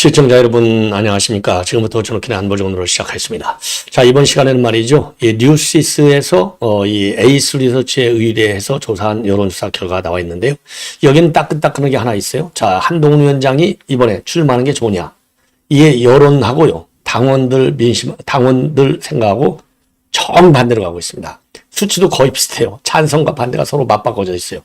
시청자 여러분 안녕하십니까. 지금부터 저녁에 안보정으로 시작하겠습니다. 자, 이번 시간에는 말이죠. 이 뉴시스에서 이 에이스 리서치에 의뢰해서 조사한 여론조사 결과가 나와 있는데요. 여기는 따끈따끈한 게 하나 있어요. 자, 한동훈 위원장이 이번에 출마하는 게 좋으냐. 이게 여론하고요. 당원들 생각하고 정반대로 가고 있습니다. 수치도 거의 비슷해요. 찬성과 반대가 서로 맞바꿔져 있어요.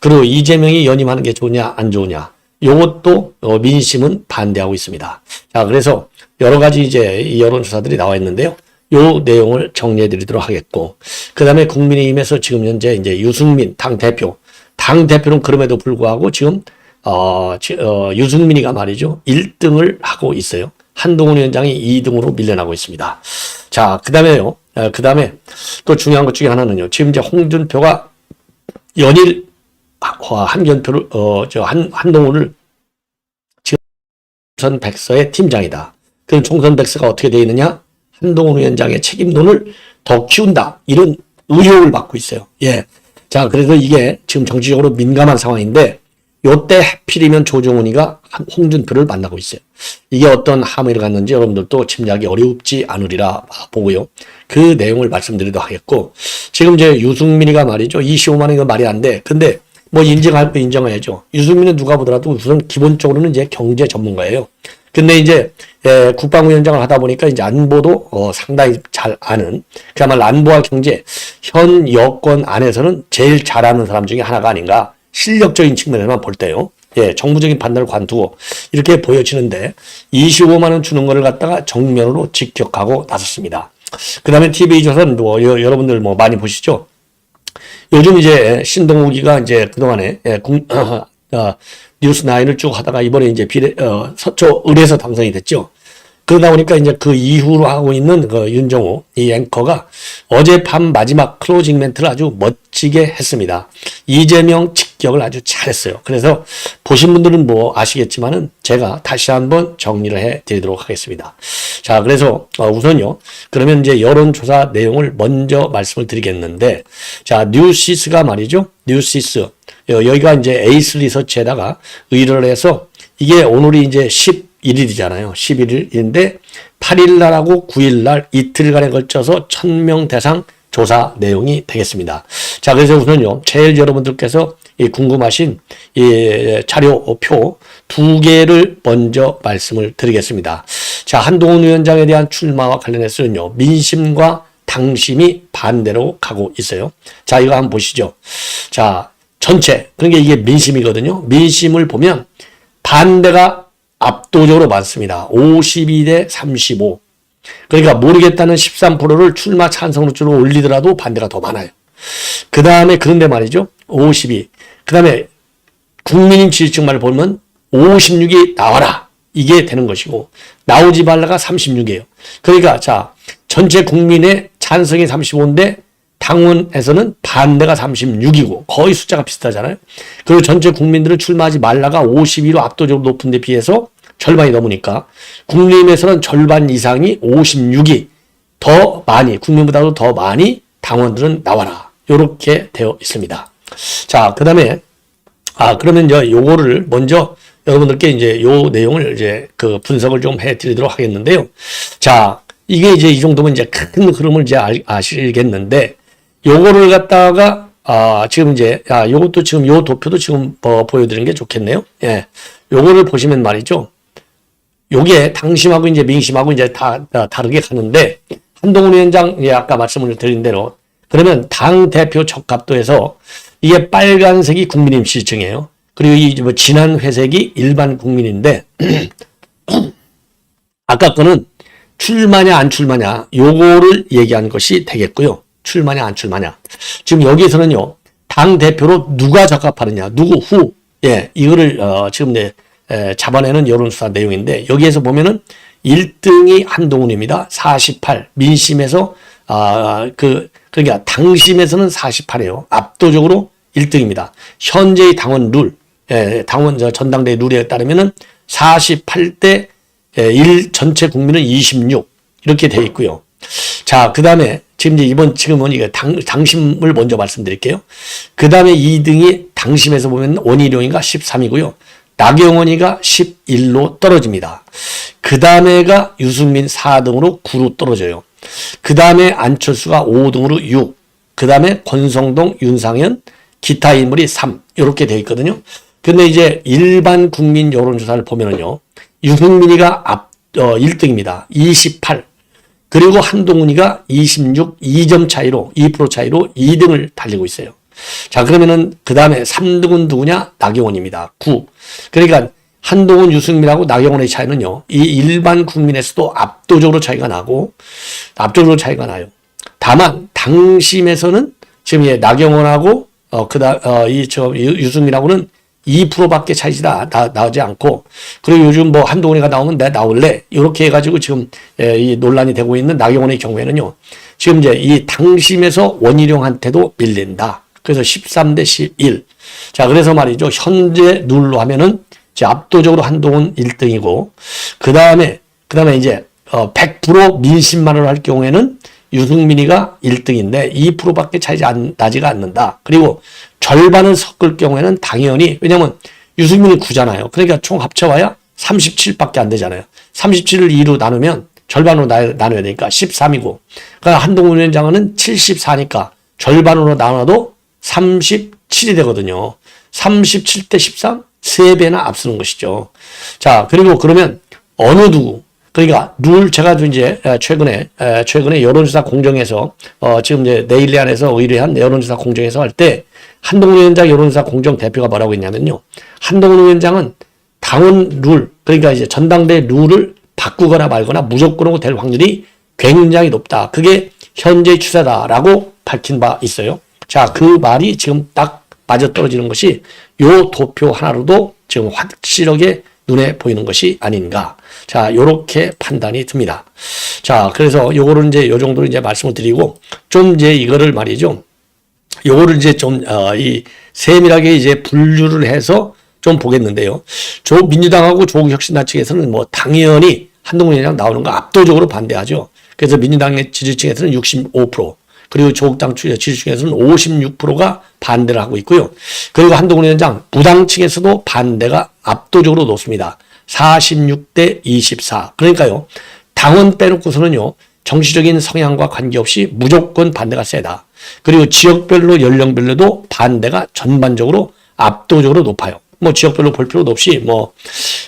그리고 이재명이 연임하는 게 좋으냐 안 좋으냐. 요것도 민심은 반대하고 있습니다. 자, 그래서 여러 가지 이제 이 여론조사들이 나와 있는데요. 요 내용을 정리해 드리도록 하겠고, 그 다음에 국민의힘에서 지금 현재 이제 유승민 당대표는 그럼에도 불구하고 지금, 유승민이가 말이죠. 1등을 하고 있어요. 한동훈 위원장이 2등으로 밀려나고 있습니다. 자, 그 다음에요. 그 다음에 또 중요한 것 중에 하나는요. 지금 이제 홍준표가 연일 한견표를, 한동훈을 지금 총선 백서의 팀장이다. 그럼 총선 백서가 어떻게 되어 있느냐? 한동훈 위원장의 책임론을 더 키운다. 이런 의혹을 받고 있어요. 예. 자, 그래서 이게 지금 정치적으로 민감한 상황인데, 요때 하필이면 조정훈이가 홍준표를 만나고 있어요. 이게 어떤 함의를 갖는지 여러분들도 짐작이 어렵지 않으리라 보고요. 그 내용을 말씀드리도록 하겠고, 지금 이제 유승민이가 말이죠. 25만 원 이거 말이 안 돼. 근데 뭐 인정할 거 인정해야죠. 유승민은 누가 보더라도 우선 기본적으로는 이제 경제 전문가예요. 근데 이제 국방위원장을 하다 보니까 이제 안보도 상당히 잘 아는, 그야말로 안보와 경제 현 여권 안에서는 제일 잘하는 사람 중에 하나가 아닌가. 실력적인 측면에만 볼 때요. 예, 정부적인 판단을 관두고 이렇게 보여지는데 25만 원 주는 거를 갖다가 정면으로 직격하고 나섰습니다. 그 다음에 TV조선 뭐 여러분들 뭐 많이 보시죠. 요즘 이제 신동욱이가 이제 그동안에 뉴스9을 쭉 하다가 이번에 이제 서초 을에서 당선이 됐죠. 그러다 보니까 이제 그 이후로 하고 있는 그 윤정호 이 앵커가 어젯밤 마지막 클로징 멘트를 아주 멋지게 했습니다. 이재명 직격을 아주 잘했어요. 그래서 보신 분들은 뭐 아시겠지만은 제가 다시 한번 정리를 해 드리도록 하겠습니다. 자, 그래서 우선요. 그러면 이제 여론조사 내용을 먼저 말씀을 드리겠는데, 자, 뉴시스가 말이죠. 뉴시스. 여기가 이제 에이스 리서치에다가 의뢰를 해서 이게 오늘이 이제 11일이잖아요. 11일인데 8일날하고 9일날 이틀간에 걸쳐서 1000명 대상 조사 내용이 되겠습니다. 자, 그래서 우선요. 제일 여러분들께서 궁금하신 이 자료표 2개를 먼저 말씀을 드리겠습니다. 자, 한동훈 위원장에 대한 출마와 관련해서는요. 민심과 당심이 반대로 가고 있어요. 자, 이거 한번 보시죠. 자, 전체. 그러니까 이게 민심이거든요. 민심을 보면 반대가 압도적으로 많습니다. 52대 35. 그러니까 모르겠다는 13%를 출마 찬성으로 올리더라도 반대가 더 많아요. 그 다음에 그런데 말이죠. 52. 그 다음에 국민인 지지층만을 보면 56이 나와라. 이게 되는 것이고 나오지 말라가 36이에요. 그러니까 자, 전체 국민의 찬성이 35인데 당원에서는 반대가 36이고 거의 숫자가 비슷하잖아요. 그리고 전체 국민들을 출마하지 말라가 52로 압도적으로 높은 데 비해서 절반이 넘으니까 국민의힘에서는 절반 이상이 56이 더 많이, 국민보다도 더 많이 당원들은 나와라. 이렇게 되어 있습니다. 자, 그 다음에 그러면 이제 요거를 먼저 여러분들께 이제 요 내용을 이제 그 분석을 좀 해 드리도록 하겠는데요. 자, 이게 이제 이 정도면 이제 큰 흐름을 이제 아시겠는데, 요거를 갖다가, 지금 이제, 요것도 지금 요 도표도 지금 보여드리는 게 좋겠네요. 예. 요거를 보시면 말이죠. 요게 당심하고 이제 민심하고 이제 다 다르게 가는데, 한동훈 위원장, 예, 아까 말씀을 드린 대로, 그러면 당대표 척갑도에서 이게 빨간색이 국민의힘 지지층이에요. 그리고 이 뭐 진한 회색이 일반 국민인데, 아까 거는 출마냐 안 출마냐, 요거를 얘기한 것이 되겠고요. 출마냐 안 출마냐. 지금 여기에서는요. 당대표로 누가 적합하느냐, 누구 예, 이거를 지금 잡아내는 여론조사 내용인데, 여기에서 보면은 1등이 한동훈입니다. 48. 민심에서 그러니까 당심에서는 48이에요. 압도적으로 1등입니다. 현재의 당원 룰, 당원 전당대회 룰에 따르면은 48대 1 전체 국민은 26 이렇게 돼 있고요. 자, 그 다음에 지금은 이게 당심을 먼저 말씀드릴게요. 그 다음에 2등이 당심에서 보면 원희룡이가 13이고요. 나경원이가 11로 떨어집니다. 그 다음에가 유승민 4등으로 9로 떨어져요. 그 다음에 안철수가 5등으로 6, 그 다음에 권성동, 윤상현, 기타 인물이 3 이렇게 돼 있거든요. 근데 이제 일반 국민 여론조사를 보면은요, 유승민이가 1등입니다. 28. 그리고 한동훈이가 26, 2점 차이로, 2% 차이로 2등을 달리고 있어요. 자, 그러면은 그 다음에 3등은 누구냐? 나경원입니다. 9. 그러니까 한동훈, 유승민하고 나경원의 차이는요, 이 일반 국민에서도 압도적으로 차이가 나요. 다만 당심에서는 지금 나경원하고 유승민하고는 2%밖에 차이가 나오지 않고, 그리고 요즘 뭐 한동훈이가 나오면 내 나올래 이렇게 해가지고 지금 이 논란이 되고 있는 나경원의 경우에는요, 지금 이제 이 당심에서 원희룡한테도 밀린다. 그래서 13대 11. 자, 그래서 말이죠, 현재 룰로 하면은 이제 압도적으로 한동훈 1등이고, 그 다음에 이제 100% 민심만으로 할 경우에는 유승민이가 1등인데 2%밖에 차이가 나지가 않는다. 그리고 절반을 섞을 경우에는 당연히, 왜냐면 유승민이 9잖아요. 그러니까 총 합쳐봐야 37밖에 안 되잖아요. 37을 2로 나누면 절반으로 나눠야 되니까 13이고, 그러니까 한동훈 위원장은 74니까 절반으로 나눠도 37이 되거든요. 37대 13? 3배나 앞서는 것이죠. 자, 그리고 그러면 어느 누구, 그러니까 제가 이제 최근에 여론조사 공정에서 지금 이제 네일리안에서 의뢰한 여론조사 공정에서 할 때 한동훈 위원장 여론조사 공정 대표가 뭐라고 했냐면요, 한동훈 위원장은 당원 룰, 그러니까 이제 전당대 룰을 바꾸거나 말거나 무조건으로 될 확률이 굉장히 높다. 그게 현재의 추세다라고 밝힌 바 있어요. 자, 그 말이 지금 딱 맞아떨어지는 것이 요 도표 하나로도 지금 확실하게 눈에 보이는 것이 아닌가. 자, 요렇게 판단이 듭니다. 자, 그래서 요거를 이제 요 정도로 이제 말씀을 드리고, 좀 이제 이거를 말이죠, 요거를 이제 좀 이 세밀하게 이제 분류를 해서 좀 보겠는데요. 민주당하고 조국혁신당 측에서는 뭐 당연히 한동훈 위원장 나오는 거 압도적으로 반대하죠. 그래서 민주당의 지지층에서는 65%, 그리고 조국당 지지층에서는 56%가 반대를 하고 있고요. 그리고 한동훈 위원장 무당층에서도 반대가 압도적으로 높습니다. 46대 24. 그러니까요, 당원 빼놓고서는요, 정치적인 성향과 관계없이 무조건 반대가 세다. 그리고 지역별로 연령별로도 반대가 전반적으로 압도적으로 높아요. 뭐 지역별로 볼 필요도 없이 뭐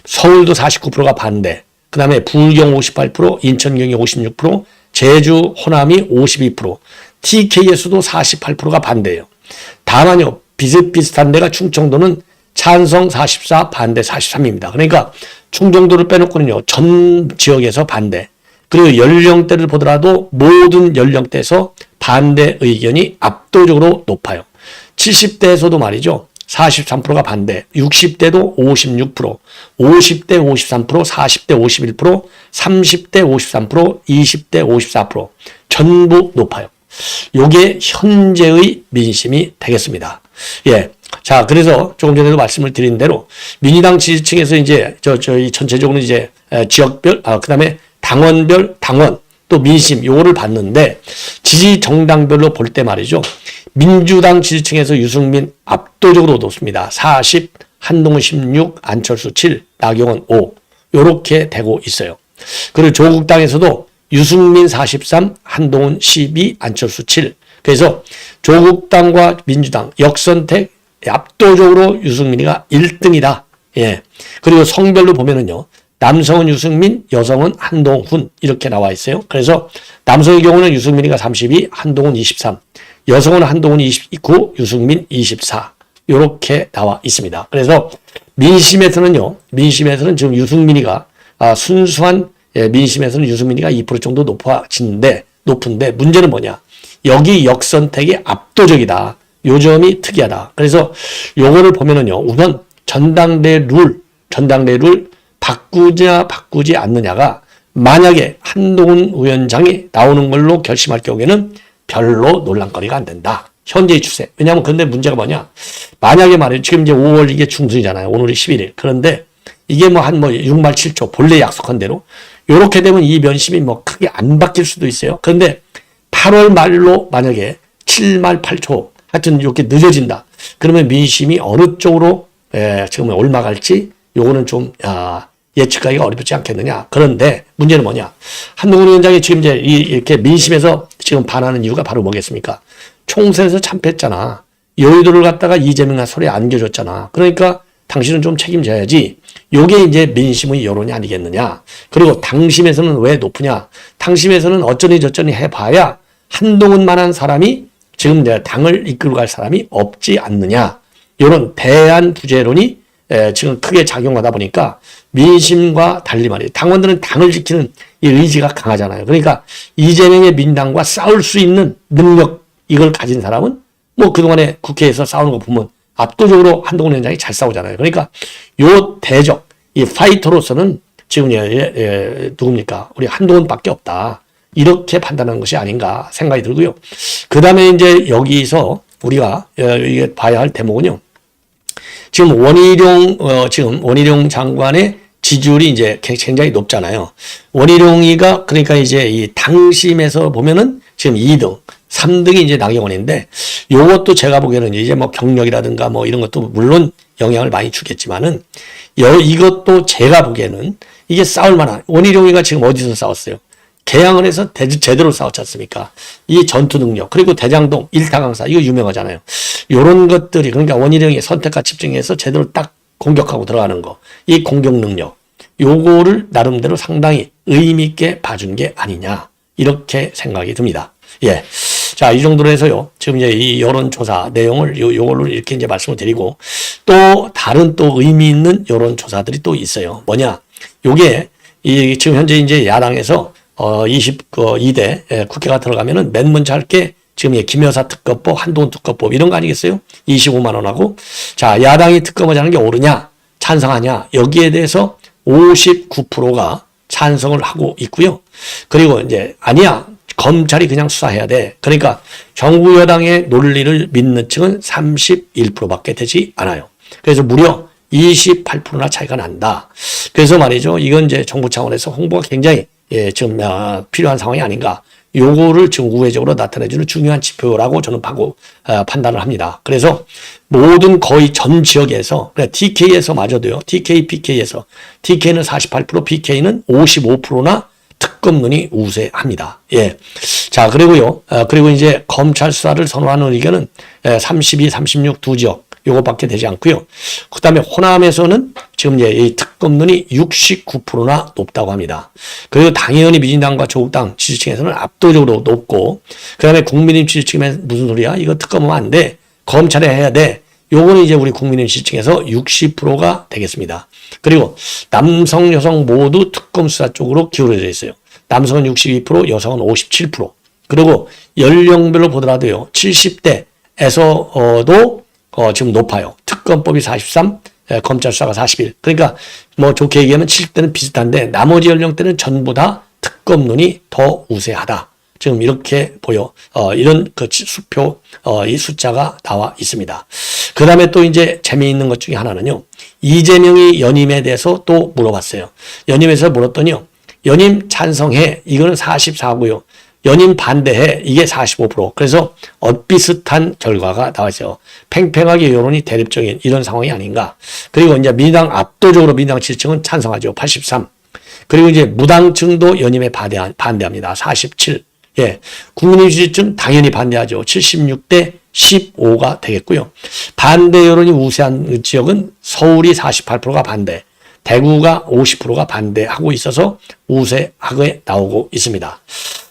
서울도 49%가 반대, 그 다음에 부경 58%, 인천 경기 56%, 제주 호남이 52%, TK에서도 48%가 반대예요. 다만요, 비슷비슷한 데가 충청도는 찬성 44, 반대 43입니다. 그러니까 충청도를 빼놓고는요, 전 지역에서 반대. 그리고 연령대를 보더라도 모든 연령대에서 반대 의견이 압도적으로 높아요. 70대에서도 말이죠, 43%가 반대, 60대도 56%, 50대 53%, 40대 51%, 30대 53%, 20대 54%, 전부 높아요. 요게 현재의 민심이 되겠습니다. 예. 자, 그래서 조금 전에도 말씀을 드린 대로 민주당 지지층에서 이제 저희 전체적으로 이제 지역별, 그 다음에 당원별, 당원, 또 민심 요거를 봤는데, 지지 정당별로 볼 때 말이죠, 민주당 지지층에서 유승민 압도적으로 높습니다. 40, 한동훈 16, 안철수 7, 나경원 5 요렇게 되고 있어요. 그리고 조국당에서도 유승민 43, 한동훈 12, 안철수 7. 그래서 조국당과 민주당 역선택 압도적으로 유승민이가 1등이다. 예. 그리고 성별로 보면은요, 남성은 유승민, 여성은 한동훈 이렇게 나와 있어요. 그래서 남성의 경우는 유승민이가 32, 한동훈 23, 여성은 한동훈 29, 유승민 24 이렇게 나와 있습니다. 그래서 민심에서는 지금 유승민이가 순수한 민심에서는 유승민이가 2% 정도 높은데 문제는 뭐냐? 여기 역선택이 압도적이다. 요 점이 특이하다. 그래서 요거를 보면은요, 우선 전당대 룰 바꾸지 않느냐가 만약에 한동훈 위원장이 나오는 걸로 결심할 경우에는 별로 논란거리가 안 된다. 현재의 추세. 왜냐하면 근데 문제가 뭐냐? 만약에 말이에요, 지금 이제 5월 이게 중순이잖아요. 오늘이 11일. 그런데 이게 뭐 한 6말 7초 본래 약속한 대로 요렇게 되면 이 면심이 뭐 크게 안 바뀔 수도 있어요. 그런데 8월 말로 만약에 7말 8초 하여튼 이렇게 늦어진다. 그러면 민심이 어느 쪽으로 지금 올라갈지 요거는 좀, 예측하기가 어렵지 않겠느냐. 그런데 문제는 뭐냐. 한동훈 위원장이 지금 이제 이렇게 민심에서 지금 반하는 이유가 바로 뭐겠습니까? 총선에서 참패했잖아. 여의도를 갖다가 이재명한 소리에 안겨줬잖아. 그러니까 당신은 좀 책임져야지. 요게 이제 민심의 여론이 아니겠느냐. 그리고 당심에서는 왜 높으냐. 당심에서는 어쩌니 저쩌니 해봐야 한동훈만한 사람이 지금 이제 당을 이끌고 갈 사람이 없지 않느냐. 이런 대안 부재론이 지금 크게 작용하다 보니까 민심과 달리 말이에요. 당원들은 당을 지키는 이 의지가 강하잖아요. 그러니까 이재명의 민당과 싸울 수 있는 능력 이걸 가진 사람은 뭐 그동안에 국회에서 싸우는 거 보면 압도적으로 한동훈 위원장이 잘 싸우잖아요. 그러니까 요 대적, 이 파이터로서는 지금 누굽니까? 우리 한동훈밖에 없다. 이렇게 판단하는 것이 아닌가 생각이 들고요. 그 다음에 이제 여기서 우리가 이게 봐야 할 대목은요. 지금 원희룡 장관의 지지율이 이제 굉장히 높잖아요. 원희룡이가 그러니까 이제 이 당심에서 보면은 지금 2등, 3등이 이제 나경원인데 요것도 제가 보기에는 이제 뭐 경력이라든가 뭐 이런 것도 물론 영향을 많이 주겠지만은 이것도 제가 보기에는 이게 싸울 만한 원희룡이가 지금 어디서 싸웠어요? 개항을 해서 제대로 싸웠지 않습니까? 이 전투 능력, 그리고 대장동, 일타강사, 이거 유명하잖아요. 요런 것들이, 그러니까 원희룡이 선택과 집중해서 제대로 딱 공격하고 들어가는 거, 이 공격 능력, 요거를 나름대로 상당히 의미있게 봐준 게 아니냐, 이렇게 생각이 듭니다. 예. 자, 이 정도로 해서요. 지금 이제 이 여론조사 내용을 요걸로 이렇게 이제 말씀을 드리고, 또 다른 또 의미 있는 여론조사들이 또 있어요. 뭐냐? 요게, 지금 현재 이제 야당에서 22대 국회가 들어가면은 맨 먼저 할 게 지금 김여사 특검법, 한동훈 특검법 이런 거 아니겠어요? 25만 원하고. 자, 야당이 특검을 하는 게 옳으냐? 찬성하냐? 여기에 대해서 59%가 찬성을 하고 있고요. 그리고 이제 아니야. 검찰이 그냥 수사해야 돼. 그러니까 정부 여당의 논리를 믿는 층은 31%밖에 되지 않아요. 그래서 무려 28%나 차이가 난다. 그래서 말이죠. 이건 이제 정부 차원에서 홍보가 굉장히 지금 필요한 상황이 아닌가. 요거를 지금 우회적으로 나타내주는 중요한 지표라고 저는 판단을 합니다. 그래서 모든 거의 전 지역에서, TK에서 마저도요. TK, PK에서, TK는 48%, PK는 55%나 특검론이 우세합니다. 예. 자, 그리고요. 그리고 이제 검찰 수사를 선호하는 의견은 32, 36 두 지역. 요것밖에 되지 않고요. 그 다음에 호남에서는 지금 이제 이 특검론이 69%나 높다고 합니다. 그리고 당연히 민주당과 조국당 지지층에서는 압도적으로 높고, 그 다음에 국민의힘 지지층에 무슨 소리야? 이거 특검하면 안 돼. 검찰에 해야 돼. 요거는 이제 우리 국민의힘 지지층에서 60%가 되겠습니다. 그리고 남성, 여성 모두 특검 수사 쪽으로 기울어져 있어요. 남성은 62%, 여성은 57%. 그리고 연령별로 보더라도요. 70대에서도 지금 높아요. 특검법이 43, 검찰 수사가 41. 그러니까 뭐 좋게 얘기하면 70대는 비슷한데 나머지 연령대는 전부 다 특검론이 더 우세하다. 지금 이렇게 보여. 이런 그 수표, 이 숫자가 나와 있습니다. 그 다음에 또 이제 재미있는 것 중에 하나는요. 이재명이 연임에 대해서 또 물어봤어요. 연임에서 물었더니요. 연임 찬성해. 이거는 44고요. 연임 반대해. 이게 45%. 그래서 비슷한 결과가 나왔어요. 팽팽하게 여론이 대립적인 이런 상황이 아닌가. 그리고 이제 민주당 압도적으로 민주당 지지층은 찬성하죠. 83. 그리고 이제 무당층도 연임에 반대합니다. 47. 예. 국민의힘 지지층 당연히 반대하죠. 76대 15가 되겠고요. 반대 여론이 우세한 지역은 서울이 48%가 반대, 대구가 50%가 반대하고 있어서 우세하게 나오고 있습니다.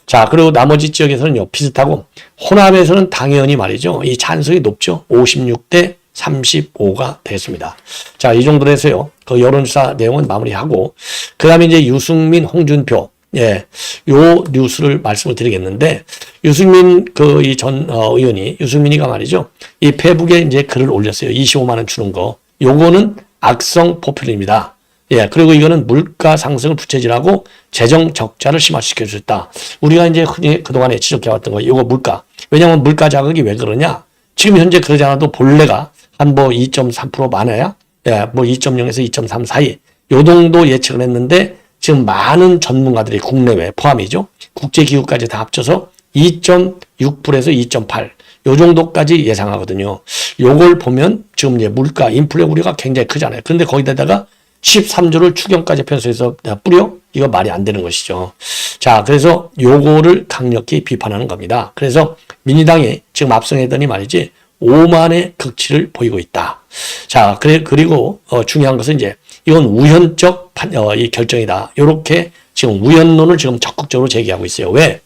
자, 그리고 나머지 지역에서는요, 비슷하고, 호남에서는 당연히 말이죠. 이 찬성이 높죠. 56대 35가 되겠습니다. 자, 이 정도로 해서요, 그 여론조사 내용은 마무리하고, 그 다음에 이제 유승민, 홍준표, 예, 요 뉴스를 말씀을 드리겠는데, 유승민 이 전 의원이, 유승민이가 말이죠, 이 페북에 이제 글을 올렸어요. 25만 원 주는 거. 요거는 악성 포퓰입니다. 예, 그리고 이거는 물가 상승을 부채질하고 재정 적자를 심화시켜 줬다. 우리가 이제 흔히 그동안에 지적해왔던 거, 이거 물가. 왜냐하면 물가 자극이 왜 그러냐? 지금 현재 그러지 않아도 본래가 한 뭐 2.3% 많아야, 예, 뭐 2.0에서 2.3 사이, 요 정도 예측을 했는데, 지금 많은 전문가들이 국내외 포함이죠. 국제기구까지 다 합쳐서 2.6%에서 2.8. 요 정도까지 예상하거든요. 요걸 보면 지금 이제 물가, 인플레 우려가 굉장히 크잖아요. 그런데 거기다가 13조를 추경까지 편성해서 뿌려? 이거 말이 안 되는 것이죠. 자, 그래서 요거를 강력히 비판하는 겁니다. 그래서 민주당이 지금 압승했더니 말이지 오만의 극치를 보이고 있다. 자, 그리고 중요한 것은 이제 이건 우연적 이 결정이다. 이렇게 지금 우연론을 지금 적극적으로 제기하고 있어요. 왜?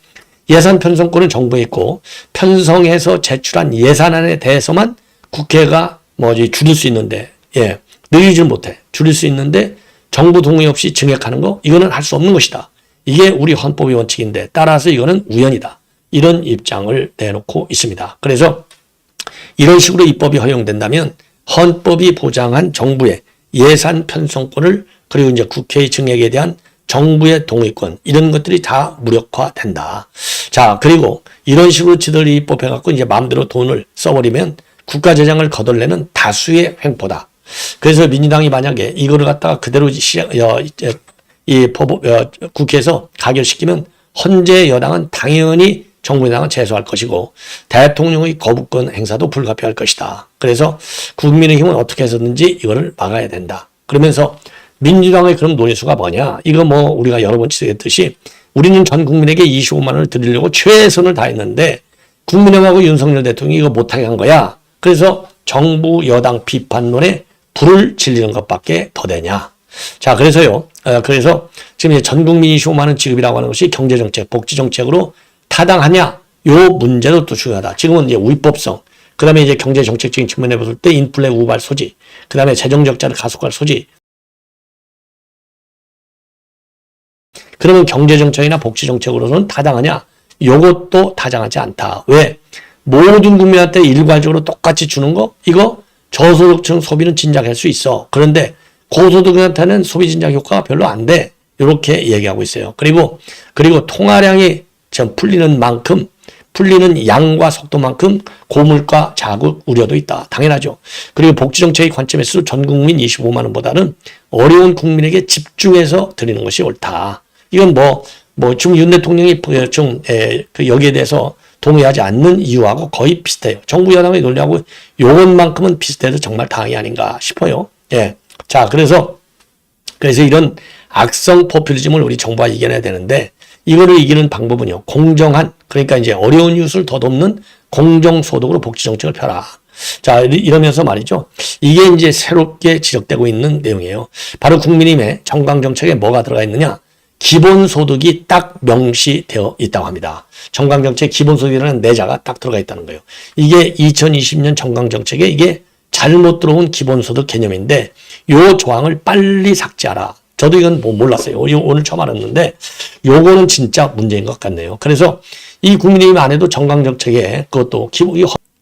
예산 편성권은 정부에 있고 편성해서 제출한 예산안에 대해서만 국회가 줄일 수 있는데, 예, 늘리질 못해. 줄일 수 있는데 정부 동의 없이 증액하는 거, 이거는 할 수 없는 것이다. 이게 우리 헌법의 원칙인데 따라서 이거는 우연이다. 이런 입장을 내놓고 있습니다. 그래서 이런 식으로 입법이 허용된다면 헌법이 보장한 정부의 예산 편성권을, 그리고 이제 국회의 증액에 대한 정부의 동의권, 이런 것들이 다 무력화된다. 자, 그리고 이런 식으로 지들이 입법해갖고 이제 마음대로 돈을 써버리면 국가재정을 거덜내는 다수의 횡포다. 그래서 민주당이 만약에 이거를 갖다가 그대로 국회에서 가결시키면 헌재 여당은 당연히 정부 여당은 제소할 것이고 대통령의 거부권 행사도 불가피할 것이다. 그래서 국민의힘은 어떻게 해서든지 이거를 막아야 된다. 그러면서 민주당의 그런 논의수가 뭐냐? 이거 우리가 여러 번 지적했듯이 우리는 전 국민에게 25만 원을 드리려고 최선을 다했는데 국민의힘하고 윤석열 대통령이 이거 못하게 한 거야. 그래서 정부 여당 비판론에 불을 질리는 것밖에 더 되냐. 자, 그래서요. 그래서 지금 전 국민 25만 원 지급이라고 하는 것이 경제정책, 복지정책으로 타당하냐? 요 문제도 또 중요하다. 지금은 이제 위법성, 그 다음에 이제 경제정책적인 측면에 봤을 때 인플레 우발 소지, 그 다음에 재정적자를 가속할 소지. 그러면 경제정책이나 복지정책으로서는 타당하냐? 요것도 타당하지 않다. 왜? 모든 국민한테 일괄적으로 똑같이 주는 거? 이거 저소득층 소비는 진작할 수 있어. 그런데 고소득한테는 소비 진작 효과가 별로 안 돼. 이렇게 얘기하고 있어요. 그리고 통화량이 좀 풀리는 만큼, 풀리는 양과 속도만큼 고물가 자국 우려도 있다. 당연하죠. 그리고 복지정책의 관점에서 전 국민 25만 원보다는 어려운 국민에게 집중해서 드리는 것이 옳다. 이건 지금 윤 대통령이 여기에 대해서 동의하지 않는 이유하고 거의 비슷해요. 정부 여당의 논리하고 요것만큼은 비슷해도 정말 다행이 아닌가 싶어요. 예. 자, 그래서 이런 악성 포퓰리즘을 우리 정부가 이겨내야 되는데, 이거를 이기는 방법은요, 공정한, 그러니까 이제 어려운 이웃을 덧없는 공정소득으로 복지정책을 펴라. 자, 이러면서 말이죠. 이게 이제 새롭게 지적되고 있는 내용이에요. 바로 국민의힘의 정강정책에 뭐가 들어가 있느냐? 기본소득이 딱 명시되어 있다고 합니다. 정강정책 기본소득이라는 내자가 딱 들어가 있다는 거예요. 이게 2020년 정강정책에 이게 잘못 들어온 기본소득 개념인데 요 조항을 빨리 삭제하라. 저도 이건 몰랐어요. 오늘 처음 알았는데 요거는 진짜 문제인 것 같네요. 그래서 이 국민의힘 안에도 정강정책에 그것도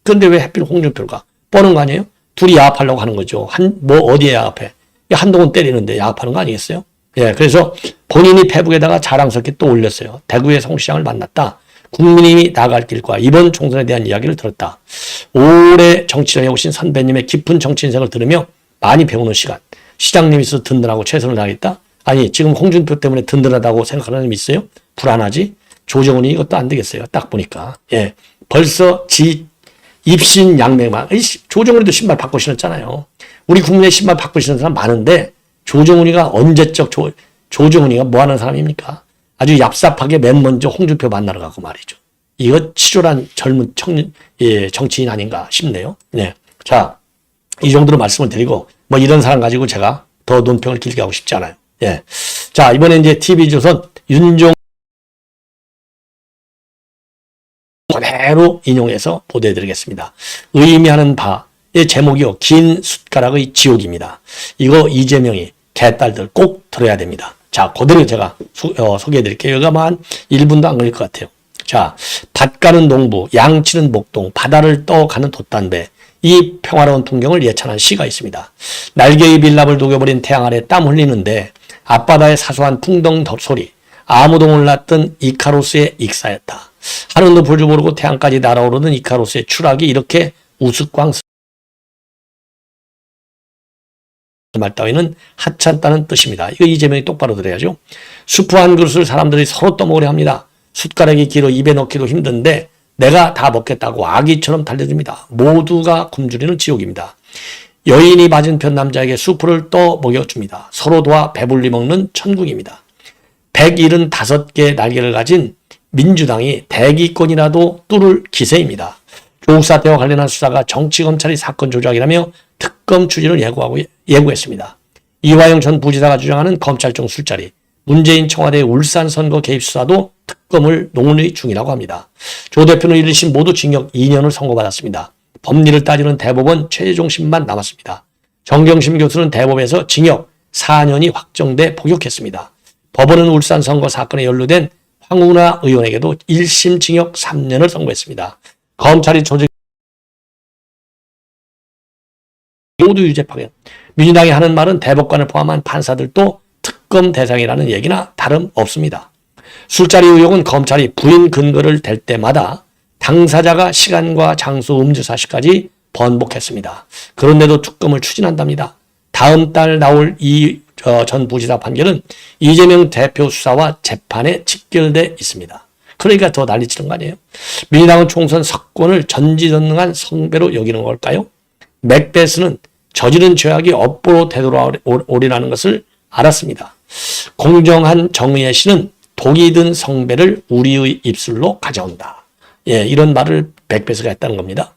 근데 왜 하필 홍준표가 뻔한 거 아니에요? 둘이 야합하려고 하는 거죠. 어디에 야합해? 한동훈 때리는데 야합하는 거 아니겠어요? 예, 그래서 본인이 페북에다가 자랑스럽게 또 올렸어요. 대구의 성시장을 만났다. 국민의힘이 나갈 길과 이번 총선에 대한 이야기를 들었다. 오래 정치를 해오신 선배님의 깊은 정치 인생을 들으며 많이 배우는 시간. 시장님이 있어서 든든하고 최선을 다하겠다? 아니, 지금 홍준표 때문에 든든하다고 생각하는 사람이 있어요? 불안하지? 조정훈이 이것도 안 되겠어요. 딱 보니까. 예, 벌써 입신 양맹만. 조정훈이도 신발 바꿔 신었잖아요. 우리 국민의 신발 바꿔 신는 사람 많은데 조정훈이가 언제적 조정훈이가 뭐 하는 사람입니까? 아주 얍삽하게 맨 먼저 홍준표 만나러 가고 말이죠. 이거 치졸한 젊은 정치인 아닌가 싶네요. 네. 자, 이 정도로 말씀을 드리고, 이런 사람 가지고 제가 더 논평을 길게 하고 싶지 않아요. 예. 자, 이번에 이제 TV조선 윤종호 그대로 인용해서 보도해드리겠습니다. 의미하는 바의 제목이요. 긴 숟가락의 지옥입니다. 이거 이재명이 개딸들 꼭 들어야 됩니다. 자, 그대로 제가 소개해드릴게요. 여기가 한 1분도 안 걸릴 것 같아요. 자, 밭 가는 농부, 양치는 목동, 바다를 떠가는 돛단배, 이 평화로운 풍경을 예찬한 시가 있습니다. 날개의 빌랍을 녹여버린 태양 아래 땀 흘리는데 앞바다의 사소한 풍덩 소리, 아무도 몰랐던 이카로스의 익사였다. 하늘도 볼 줄 모르고 태양까지 날아오르는 이카로스의 추락이 이렇게 우스꽝스 말 따위는 하찮다는 뜻입니다. 이거 이재명이 똑바로 들어야죠. 수프 한 그릇을 사람들이 서로 떠먹으려 합니다. 숟가락이 길어 입에 넣기도 힘든데 내가 다 먹겠다고 아기처럼 달려듭니다. 모두가 굶주리는 지옥입니다. 여인이 맞은편 남자에게 수프를 떠 먹여줍니다. 서로 도와 배불리 먹는 천국입니다. 175개의 날개를 가진 민주당이 대기권이라도 뚫을 기세입니다. 조국 사태와 관련한 수사가 정치검찰이 사건 조작이라며 특검 추진을 예고했습니다. 이화영 전 부지사가 주장하는 검찰청 술자리, 문재인 청와대 울산 선거 개입 수사도 특검을 논의 중이라고 합니다. 조 대표는 1심 모두 징역 2년을 선고받았습니다. 법리를 따지는 대법원 최종심만 남았습니다. 정경심 교수는 대법에서 징역 4년이 확정돼 복역했습니다. 법원은 울산 선거 사건에 연루된 황운하 의원에게도 1심 징역 3년을 선고했습니다. 검찰이 조직 모두 유죄 파견. 민주당이 하는 말은 대법관을 포함한 판사들도 특검 대상이라는 얘기나 다름없습니다. 술자리 의혹은 검찰이 부인 근거를 댈 때마다 당사자가 시간과 장소 음주 사실까지 번복했습니다. 그런데도 특검을 추진한답니다. 다음 달 나올 이 전 부지사 판결은 이재명 대표 수사와 재판에 직결돼 있습니다. 그러니까 더 난리치는 거 아니에요? 민주당은 총선 석권을 전지전능한 성배로 여기는 걸까요? 맥베스는 저지른 죄악이 업보로 되돌아오리라는 것을 알았습니다. 공정한 정의의 신은 독이 든 성배를 우리의 입술로 가져온다. 예, 이런 말을 맥베스가 했다는 겁니다.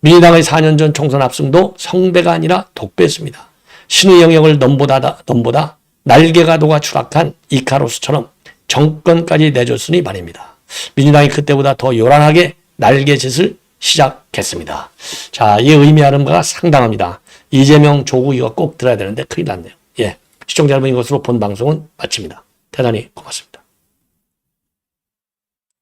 민주당의 4년 전 총선 압승도 성배가 아니라 독배였습니다. 신의 영역을 넘보다 날개가 녹아 추락한 이카로스처럼 정권까지 내줬으니 말입니다. 민주당이 그때보다 더 요란하게 날개짓을 시작했습니다. 자, 이 의미하는 바가 상당합니다. 이재명, 조국 이거 꼭 들어야 되는데 큰일 났네요. 예, 시청자 여러분 이것으로 본 방송은 마칩니다. 대단히 고맙습니다.